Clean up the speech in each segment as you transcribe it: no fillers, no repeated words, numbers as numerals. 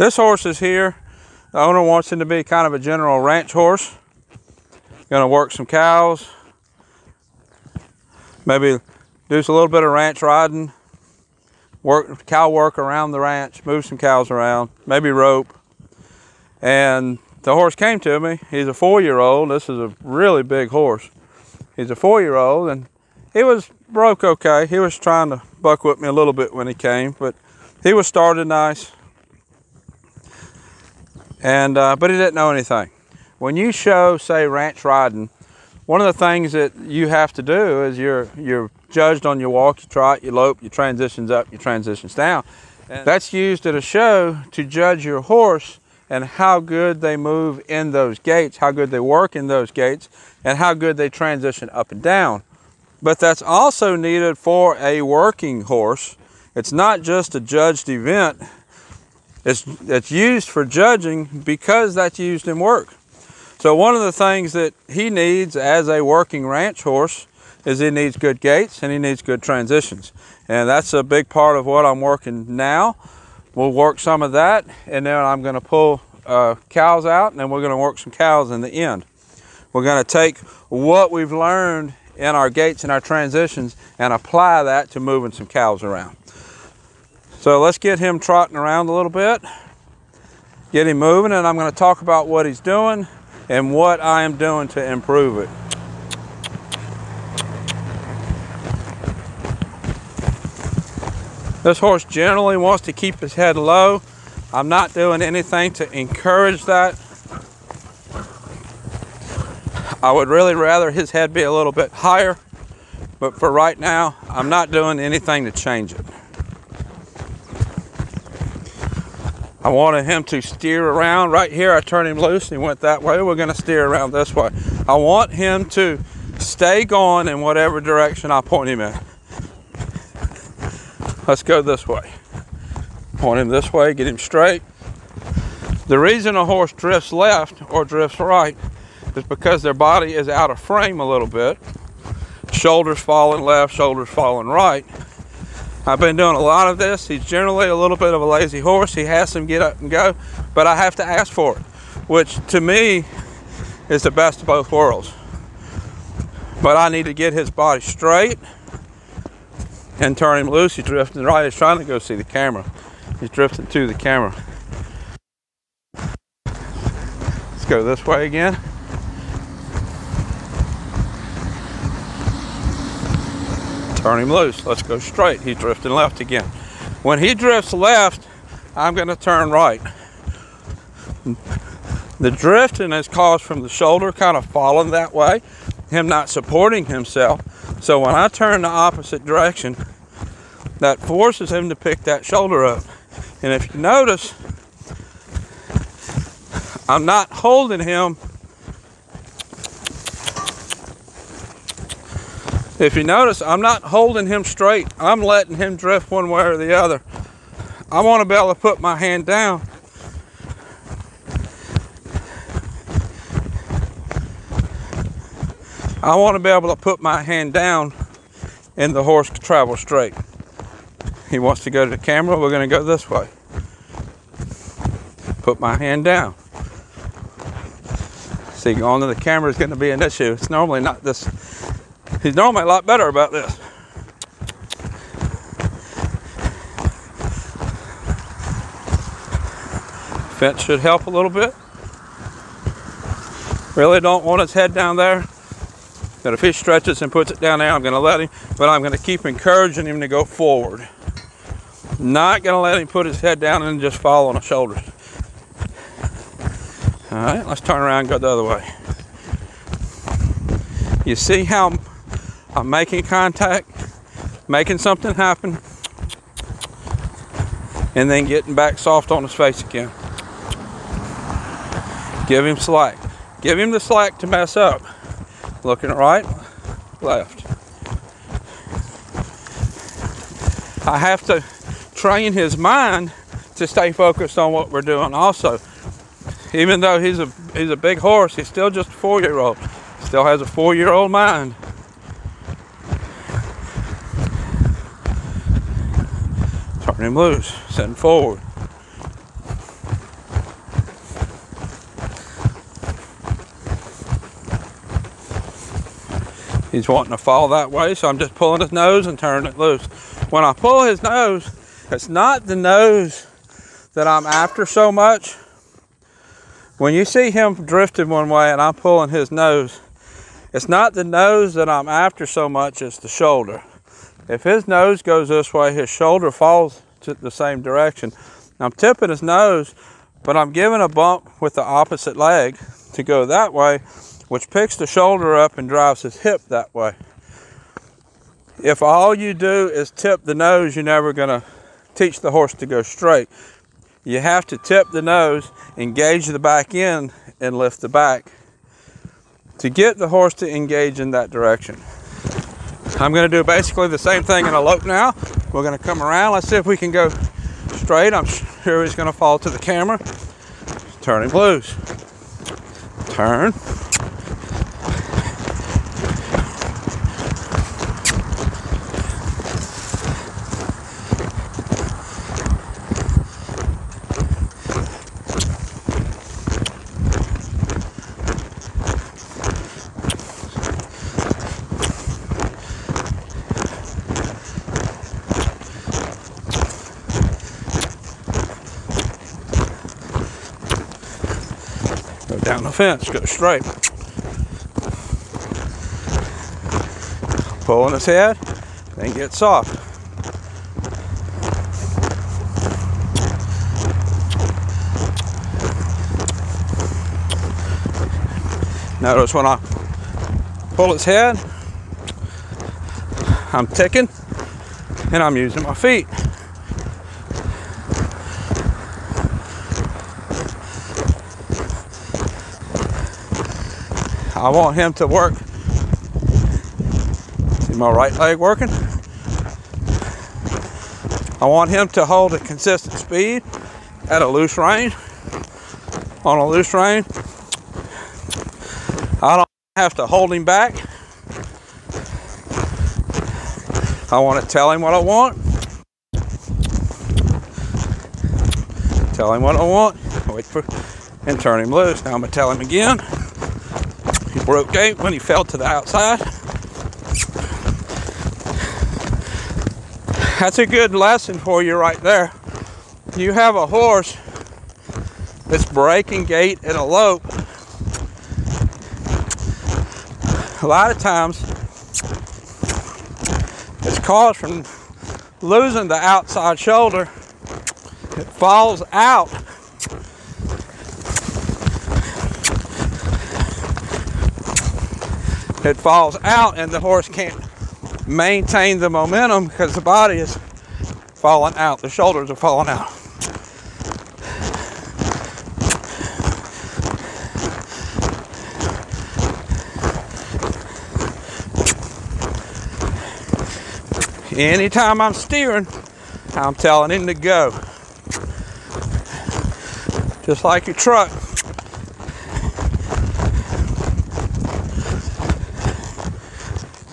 This horse is here. The owner wants him to be kind of a general ranch horse. Gonna work some cows, maybe do a little bit of ranch riding, cow work around the ranch, move some cows around, maybe rope. And the horse came to me. He's a 4-year-old. This is a really big horse. He's a 4-year-old, and he was broke okay. He was trying to buck with me a little bit when he came, but he was started nice. And but he didn't know anything. When you show, say, ranch riding, one of the things that you have to do is you're judged on your walk, your trot, your lope, your transitions up, your transitions down. And that's used at a show to judge your horse and how good they move in those gaits, how good they work in those gaits, and how good they transition up and down. But that's also needed for a working horse. It's not just a judged event. It's used for judging because that's used in work. So one of the things that he needs as a working ranch horse is he needs good gaits and he needs good transitions. And that's a big part of what I'm working now. We'll work some of that, and then I'm going to pull cows out, and then we're going to work some cows in the end. We're going to take what we've learned in our gaits and our transitions and apply that to moving some cows around. So let's get him trotting around a little bit, get him moving, and I'm going to talk about what he's doing and what I am doing to improve it. This horse generally wants to keep his head low. I'm not doing anything to encourage that. I would really rather his head be a little bit higher, but for right now, I'm not doing anything to change it. I wanted him to steer around. Right here, I turned him loose and he went that way. We're gonna steer around this way. I want him to stay going in whatever direction I point him in. Let's go this way. Point him this way, get him straight. The reason a horse drifts left or drifts right is because their body is out of frame a little bit. Shoulders falling left, shoulders falling right. I've been doing a lot of this. He's generally a little bit of a lazy horse. He has some get up and go, but I have to ask for it, which to me is the best of both worlds. But I need to get his body straight and turn him loose. He's drifting right. He's trying to go see the camera. He's drifting to the camera. Let's go this way again. Turn him loose. Let's go straight. He's drifting left again. When he drifts left, I'm going to turn right. The drifting is caused from the shoulder kind of falling that way, him not supporting himself. So when I turn the opposite direction, that forces him to pick that shoulder up. And if you notice, I'm not holding him. If you notice, I'm not holding him straight. I'm letting him drift one way or the other. I want to be able to put my hand down. I want to be able to put my hand down and the horse can travel straight. He wants to go to the camera. We're going to go this way. Put my hand down. See, going to the camera is going to be an issue. It's normally not this. He's normally a lot better about this. Fence should help a little bit. Really don't want his head down there. But if he stretches and puts it down there, I'm going to let him. But I'm going to keep encouraging him to go forward. Not going to let him put his head down and just fall on the shoulders. All right, let's turn around and go the other way. You see how I'm making contact, making something happen, and then getting back soft on his face again. Give him slack. Give him the slack to mess up. Looking right, left. I have to train his mind to stay focused on what we're doing also. Even though he's a big horse, he's still just a 4-year-old. Still has a 4-year-old mind. Turn him loose, send him forward. He's wanting to fall that way, so I'm just pulling his nose and turning it loose. When I pull his nose, it's not the nose that I'm after so much. When you see him drifting one way and I'm pulling his nose, it's not the nose that I'm after so much as the shoulder. If his nose goes this way, his shoulder falls to the same direction. I'm tipping his nose, but I'm giving a bump with the opposite leg to go that way, which picks the shoulder up and drives his hip that way. If all you do is tip the nose, you're never gonna teach the horse to go straight. You have to tip the nose, engage the back end, and lift the back to get the horse to engage in that direction. I'm gonna do basically the same thing in a lope now. We're gonna come around. Let's see if we can go straight. I'm sure he's gonna fall to the camera. Turn him loose. Turn. Go down the fence, go straight. Pull on his head, then get soft. Notice when I pull his head, I'm ticking and I'm using my feet. I want him to work. See my right leg working? I want him to hold a consistent speed at a loose rein. On a loose rein, I don't have to hold him back. I want to tell him what I want. Tell him what I want. Wait for, and turn him loose. Now I'm going to tell him again. He broke gait when he fell to the outside. That's a good lesson for you right there. You have a horse that's breaking gait in a lope. A lot of times it's caused from losing the outside shoulder. It falls out. It falls out and the horse can't maintain the momentum because the body is falling out. The shoulders are falling out. Anytime I'm steering, I'm telling him to go. Just like your truck.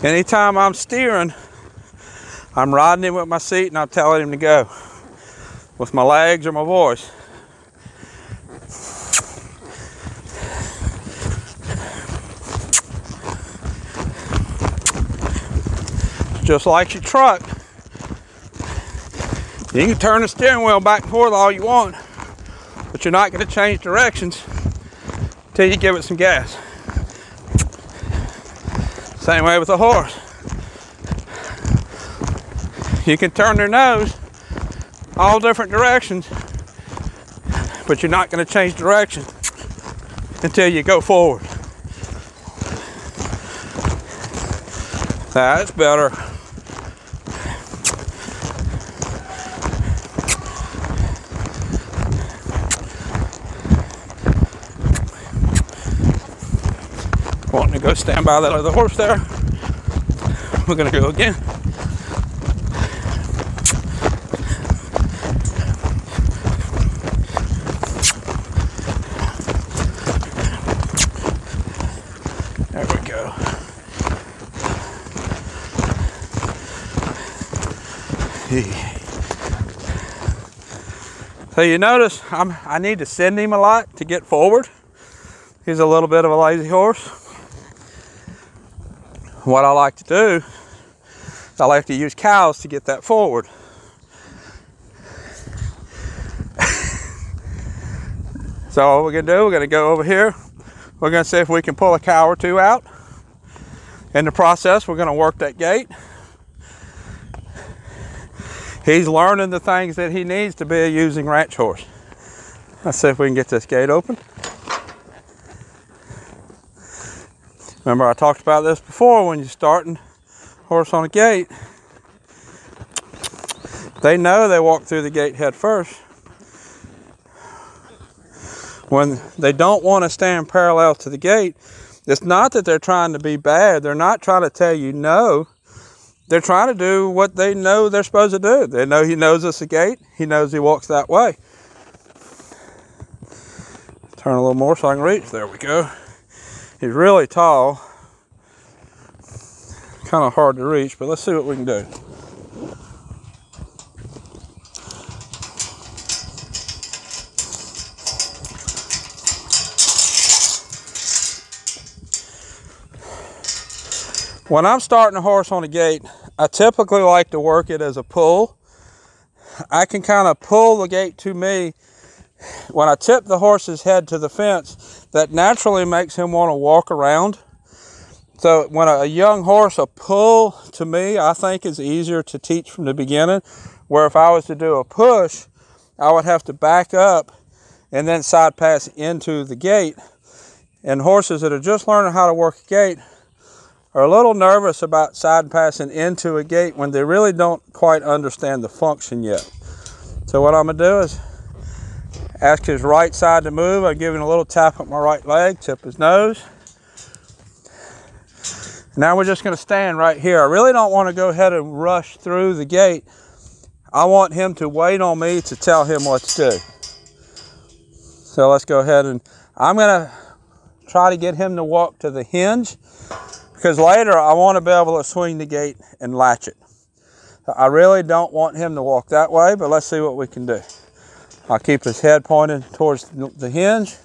Anytime I'm steering, I'm riding him with my seat and I'm telling him to go with my legs or my voice. Just like your truck. You can turn the steering wheel back and forth all you want, but you're not going to change directions until you give it some gas. Same way with a horse. You can turn their nose all different directions, but you're not going to change direction until you go forward. That's better. Wanting to go stand by that other horse there. We're going to go again. There we go. So you notice I need to send him a lot to get forward. He's a little bit of a lazy horse. What I like to do, I like to use cows to get that forward. So what we're gonna do, we're gonna go over here. We're gonna see if we can pull a cow or two out. In the process, we're gonna work that gait. He's learning the things that he needs to be a using ranch horse. Let's see if we can get this gate open. Remember, I talked about this before. When you're starting horse on a gate, they know they walk through the gate head first. When they don't want to stand parallel to the gate, it's not that they're trying to be bad. They're not trying to tell you no. They're trying to do what they know they're supposed to do. They know he knows it's a gate. He knows he walks that way. Turn a little more so I can reach. There we go. He's really tall. Kind of hard to reach, but let's see what we can do. When I'm starting a horse on a gate, I typically like to work it as a pull. I can kind of pull the gate to me. When I tip the horse's head to the fence, that naturally makes him want to walk around. So when a young horse, a pull to me, I think is easier to teach from the beginning. Where if I was to do a push, I would have to back up and then side pass into the gate. And horses that are just learning how to work a gate are a little nervous about side passing into a gate when they really don't quite understand the function yet. So what I'm gonna do is ask his right side to move. I'm giving a little tap at my right leg, tip his nose. Now we're just gonna stand right here. I really don't wanna go ahead and rush through the gate. I want him to wait on me to tell him what to do. So let's go ahead and I'm gonna try to get him to walk to the hinge, because later I want to be able to swing the gate and latch it. I really don't want him to walk that way, but let's see what we can do. I'll keep his head pointed towards the hinge,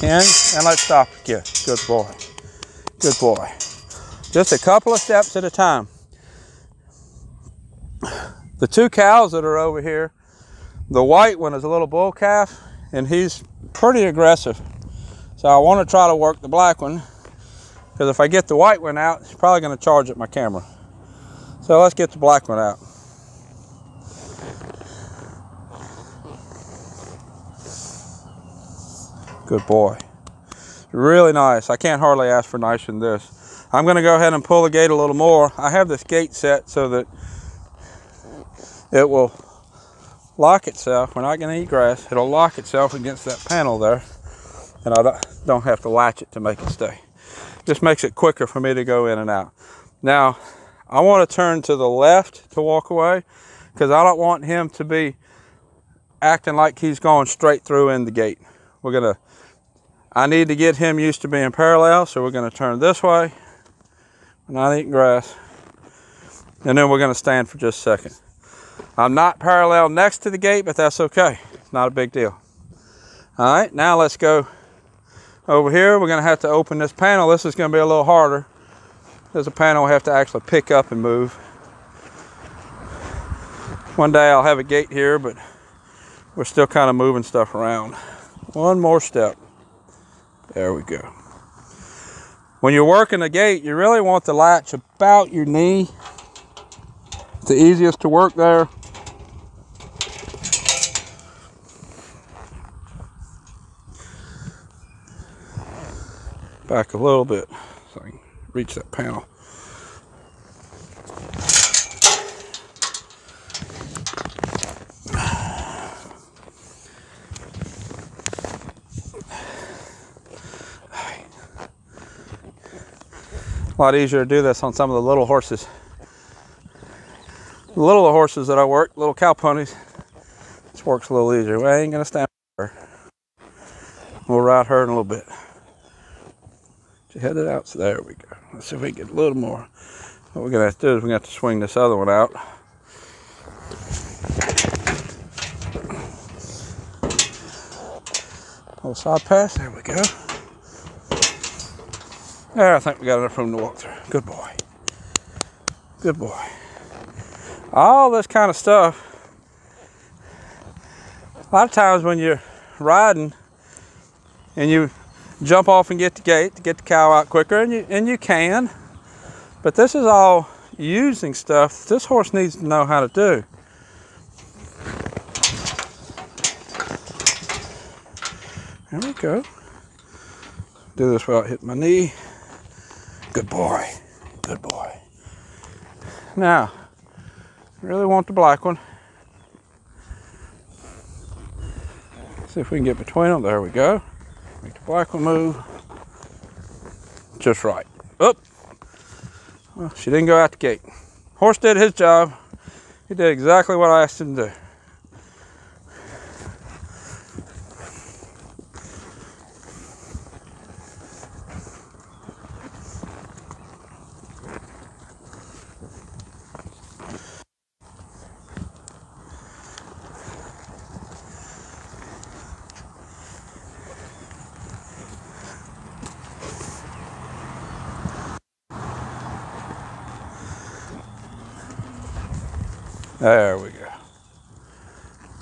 and let's stop again. Good boy, good boy. Just a couple of steps at a time. The two cows that are over here, the white one is a little bull calf, and he's pretty aggressive. So I want to try to work the black one, because if I get the white one out, it's probably going to charge at my camera. So let's get the black one out. Good boy. Really nice. I can't hardly ask for nicer than this. I'm going to go ahead and pull the gate a little more. I have this gate set so that it will lock itself. We're not going to eat grass. It'll lock itself against that panel there, and I don't have to latch it to make it stay. Just makes it quicker for me to go in and out. Now, I want to turn to the left to walk away, because I don't want him to be acting like he's going straight through in the gate. I need to get him used to being parallel, so we're going to turn this way. We're not eating grass. And then we're going to stand for just a second. I'm not parallel next to the gate, but that's okay. It's not a big deal. All right, now let's go over here. We're going to have to open this panel. This is going to be a little harder. There's a panel we have to actually pick up and move. One day I'll have a gate here, but we're still kind of moving stuff around. One more step. There we go. When you're working a gate, you really want the latch about your knee. It's the easiest to work there. Back a little bit so I can reach that panel. A lot easier to do this on some of the little horses. The little horses that I work, little cow ponies, this works a little easier. We ain't gonna stand her. We'll ride her in a little bit. She headed out, so there we go. Let's see if we can get a little more. What we're gonna have to do is we're gonna have to swing this other one out. Little side pass, there we go. There, I think we got enough room to walk through. Good boy. Good boy. All this kind of stuff. A lot of times when you're riding and you jump off and get the gate to get the cow out quicker, and you can, but this is all using stuff this horse needs to know how to do. There we go. Do this without hitting my knee. Good boy. Good boy. Now, I really want the black one. See if we can get between them. There we go. Make the black one move. Just right. Oop. Well, she didn't go out the gate. Horse did his job. He did exactly what I asked him to do. There we go.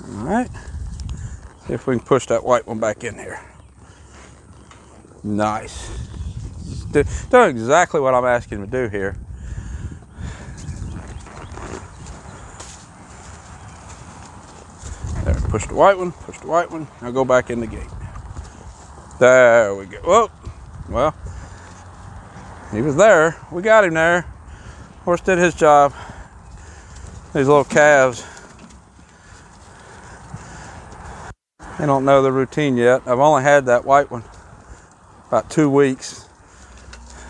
All right. See if we can push that white one back in here. Nice. Doing exactly what I'm asking him to do here. There, push the white one, push the white one. Now go back in the gate. There we go. Whoa. Well, he was there. We got him there. Horse did his job. These little calves, they don't know the routine yet. I've only had that white one about 2 weeks.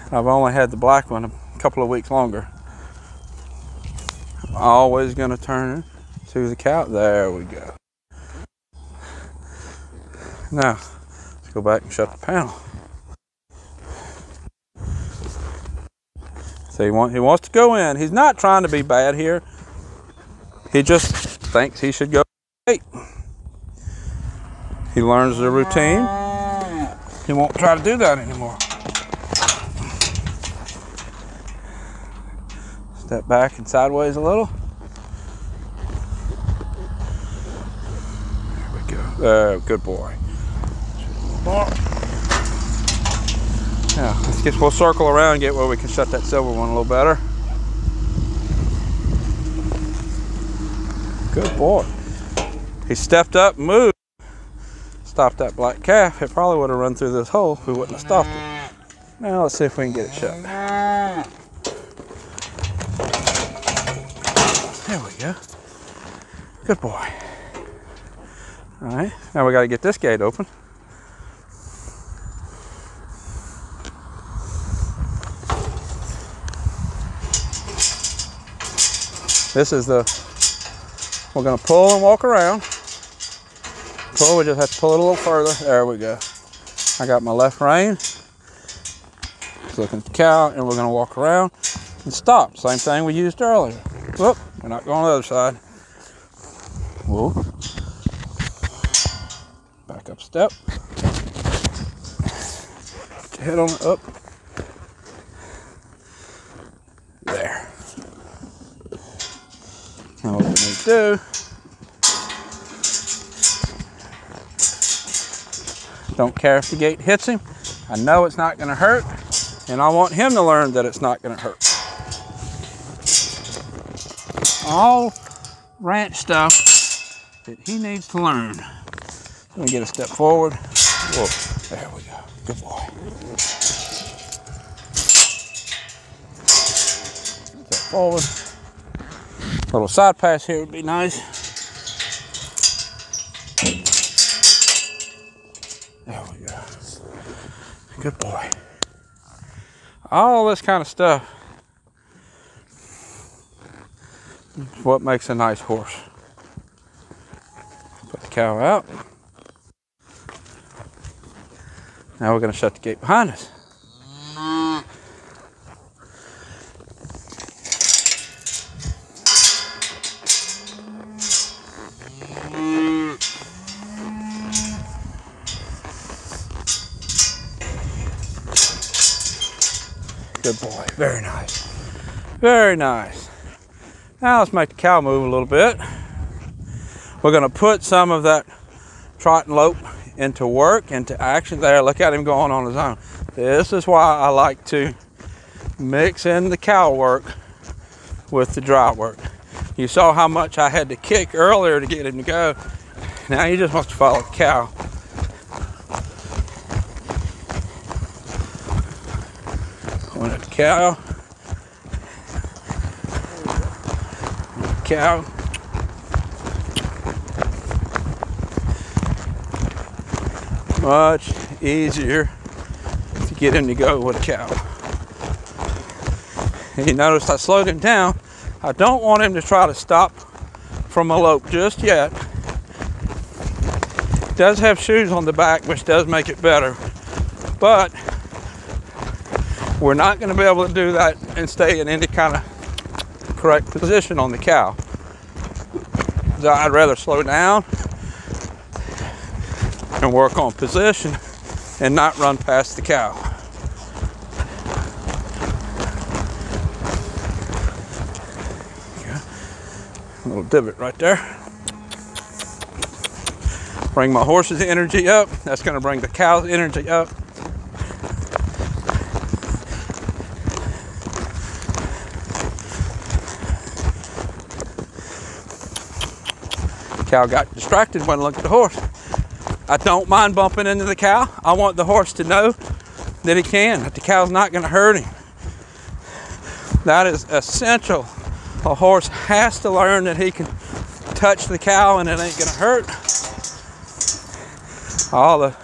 I've only had the black one a couple of weeks longer. I'm always going to turn to the cow. There we go. Now, let's go back and shut the panel. So he wants to go in. He's not trying to be bad here. He just thinks he should go. He learns the routine. He won't try to do that anymore. Step back and sideways a little. There we go. Good boy. Now, we'll circle around and get where we can shut that silver one a little better. Good boy. He stepped up, moved, stopped that black calf. It probably would have run through this hole if we wouldn't have stopped it. Now let's see if we can get it shut. There we go. Good boy. All right, now we got to get this gate open. This is we're going to pull and walk around. Pull, we just have to pull it a little further. There we go. I got my left rein. Just looking at the cow, and we're going to walk around and stop. Same thing we used earlier. Whoop, we're not going on the other side. Whoa. Back up step. Put your head on it, up. There. Now what we need to do, don't care if the gate hits him. I know it's not going to hurt, and I want him to learn that it's not going to hurt. All ranch stuff that he needs to learn. Let me get a step forward. Whoa, there we go. Good boy. Step forward. A little side pass here would be nice. There we go. Good boy. All this kind of stuff is what makes a nice horse. Put the cow out. Now we're going to shut the gate behind us. Good boy. Very nice. Very nice. Now let's make the cow move a little bit. We're going to put some of that trot and lope into work, into action. There, look at him going on his own. This is why I like to mix in the cow work with the dry work. You saw how much I had to kick earlier to get him to go. Now he just wants to follow the cow. Going at the cow. Cow. Much easier to get him to go with a cow. And you notice I slowed him down. I don't want him to try to stop from a lope just yet. It does have shoes on the back, which does make it better, but we're not going to be able to do that and stay in any kind of correct position on the cow. So I'd rather slow down and work on position and not run past the cow. A little divot right there. Bring my horse's energy up. That's going to bring the cow's energy up. Cow got distracted when I looked at the horse. I don't mind bumping into the cow. I want the horse to know that he can, that the cow's not going to hurt him. That is essential. A horse has to learn that he can touch the cow and it ain't going to hurt. All the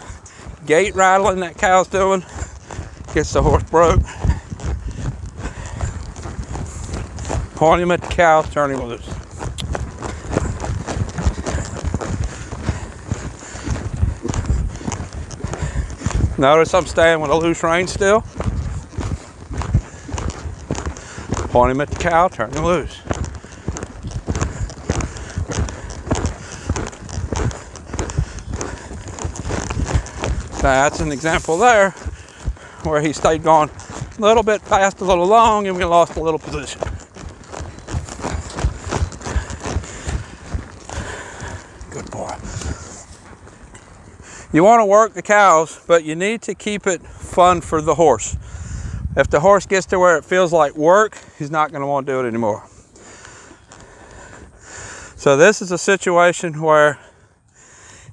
gate rattling that cow's doing gets the horse broke. Point him at the cow, turn him loose. Notice I'm staying with a loose rein still. Point him at the cow, turn him loose. That's an example there where he stayed going a little bit fast, a little long, and we lost a little position. Good boy. You want to work the cows, but you need to keep it fun for the horse. If the horse gets to where it feels like work, he's not going to want to do it anymore. So this is a situation where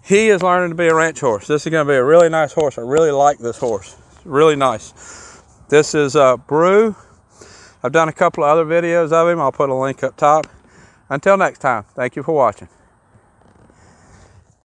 he is learning to be a ranch horse. This is going to be a really nice horse. I really like this horse. It's really nice. This is Brew. I've done a couple of other videos of him. I'll put a link up top. Until next time, thank you for watching.